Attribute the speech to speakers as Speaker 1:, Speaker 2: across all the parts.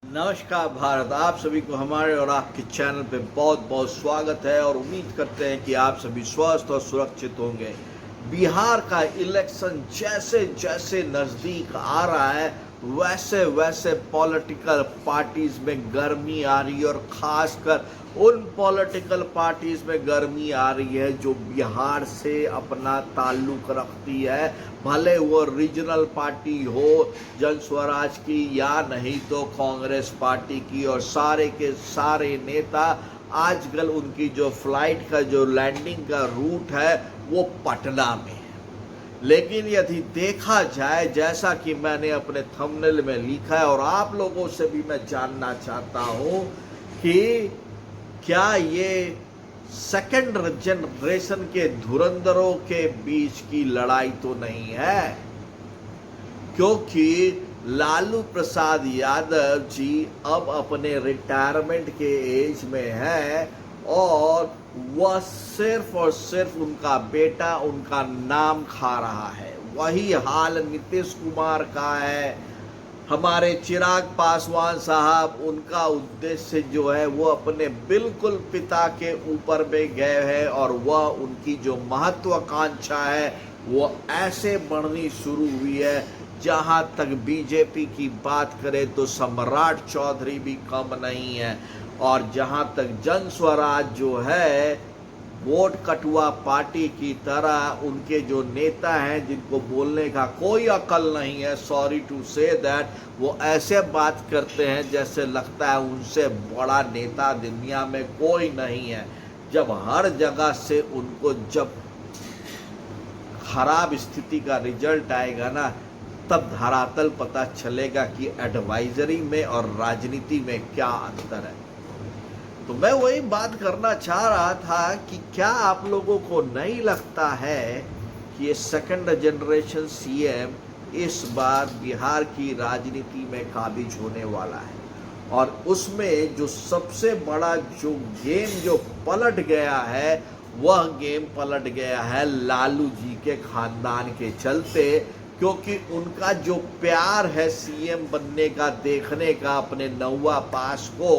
Speaker 1: नमस्कार भारत, आप सभी को हमारे और आपके चैनल पे बहुत बहुत स्वागत है और उम्मीद करते हैं कि आप सभी स्वस्थ और सुरक्षित होंगे। बिहार का इलेक्शन जैसे जैसे नज़दीक आ रहा है वैसे वैसे पॉलिटिकल पार्टीज में गर्मी आ रही है और ख़ासकर उन पॉलिटिकल पार्टीज में गर्मी आ रही है जो बिहार से अपना ताल्लुक रखती है, भले वो रीजनल पार्टी हो जन स्वराज की या नहीं तो कांग्रेस पार्टी की। और सारे के सारे नेता आजकल उनकी जो फ्लाइट का जो लैंडिंग का रूट है वो पटना में है। लेकिन यदि देखा जाए, जैसा कि मैंने अपने थंबनेल में लिखा है और आप लोगों से भी मैं जानना चाहता हूं कि क्या ये सेकंड जनरेशन के धुरंधरों के बीच की लड़ाई तो नहीं है, क्योंकि लालू प्रसाद यादव जी अब अपने रिटायरमेंट के एज में है और वह सिर्फ और सिर्फ उनका बेटा उनका नाम खा रहा है। वही हाल नीतीश कुमार का है। हमारे चिराग पासवान साहब, उनका उद्देश्य जो है वो अपने बिल्कुल पिता के ऊपर में गए हैं और वह उनकी जो महत्वाकांक्षा है वो ऐसे बढ़नी शुरू हुई है। जहां तक बीजेपी की बात करें तो सम्राट चौधरी भी कम नहीं है, और जहां तक जन स्वराज जो है वोट कटुआ पार्टी की तरह उनके जो नेता हैं जिनको बोलने का कोई अकल नहीं है, सॉरी टू से दैट, वो ऐसे बात करते हैं जैसे लगता है उनसे बड़ा नेता दुनिया में कोई नहीं है। जब हर जगह से उनको जब खराब स्थिति का रिजल्ट आएगा ना, तब धरातल पता चलेगा कि एडवाइजरी में और राजनीति में क्या अंतर है। तो मैं वही बात करना चाह रहा था कि क्या आप लोगों को नहीं लगता है कि ये सेकंड जनरेशन सीएम इस बार बिहार की राजनीति में काबिज होने वाला है, और उसमें जो सबसे बड़ा जो गेम जो पलट गया है वह गेम पलट गया है लालू जी के खानदान के चलते, क्योंकि उनका जो प्यार है सीएम बनने का, देखने का अपने नौवा पास को,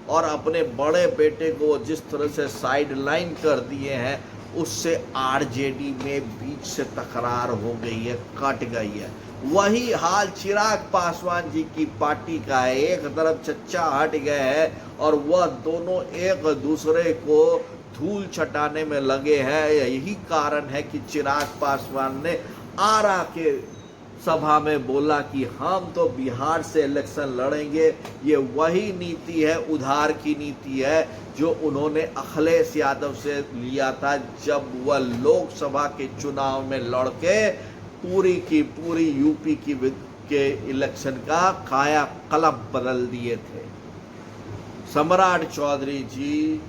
Speaker 1: और अपने बड़े बेटे को जिस तरह से साइड लाइन कर दिए हैं, उससे आरजेडी में बीच से तकरार हो गई है, कट गई है। वही हाल चिराग पासवान जी की पार्टी का है। एक तरफ चच्चा हट गए हैं और वह दोनों एक दूसरे को धूल छटाने में लगे हैं। यही कारण है कि चिराग पासवान ने आरा के सभा में बोला कि हम तो बिहार से इलेक्शन लड़ेंगे। ये वही नीति है, उधार की नीति है, जो उन्होंने अखिलेश यादव से लिया था जब वह लोकसभा के चुनाव में लड़के पूरी की पूरी यूपी के इलेक्शन का कायाकल्प बदल दिए थे। सम्राट चौधरी जी,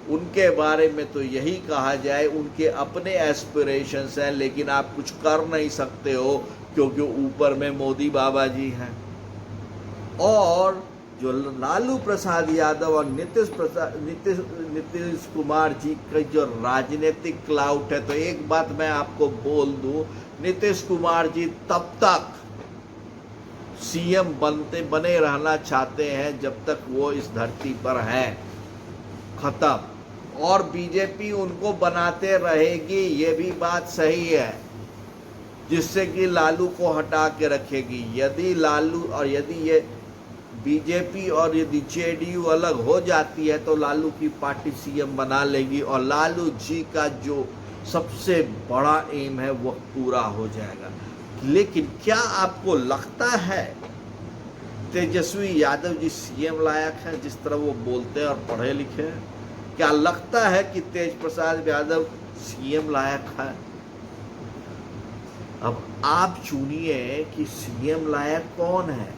Speaker 1: उनके बारे में तो यही कहा जाए, उनके अपने एस्पिरेशंस हैं, लेकिन आप कुछ कर नहीं सकते हो क्योंकि ऊपर में मोदी बाबा जी हैं। और जो लालू प्रसाद यादव और नीतीश कुमार जी का जो राजनीतिक क्लाउट है, तो एक बात मैं आपको बोल दूं, नीतीश कुमार जी तब तक सीएम बने रहना चाहते हैं जब तक वो इस धरती पर हैं, खत्म। और बीजेपी उनको बनाते रहेगी, ये भी बात सही है, जिससे कि लालू को हटा के रखेगी। यदि लालू और यदि ये बीजेपी और यदि जेडीयू अलग हो जाती है तो लालू की पार्टी सीएम बना लेगी और लालू जी का जो सबसे बड़ा एम है वो पूरा हो जाएगा। लेकिन क्या आपको लगता है तेजस्वी यादव जी सीएम लायक हैं, जिस तरह वो बोलते हैं और पढ़े लिखे हैं? क्या लगता है कि तेज प्रसाद यादव सीएम लायक है? अब आप चुनिए कि सीएम लायक कौन है,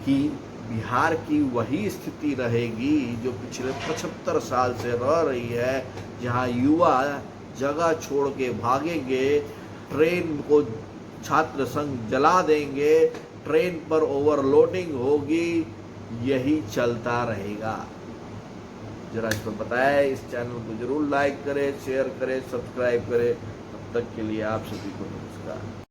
Speaker 1: कि बिहार की वही स्थिति रहेगी जो पिछले 75 साल से रह रही है, जहां युवा जगह छोड़ के भागेंगे, ट्रेन को छात्र संघ जला देंगे, ट्रेन पर ओवरलोडिंग होगी, यही चलता रहेगा। जरा इसको बताएं। इस चैनल को जरूर लाइक करें, शेयर करें, सब्सक्राइब करें। तब तक के लिए आप सभी को नमस्कार।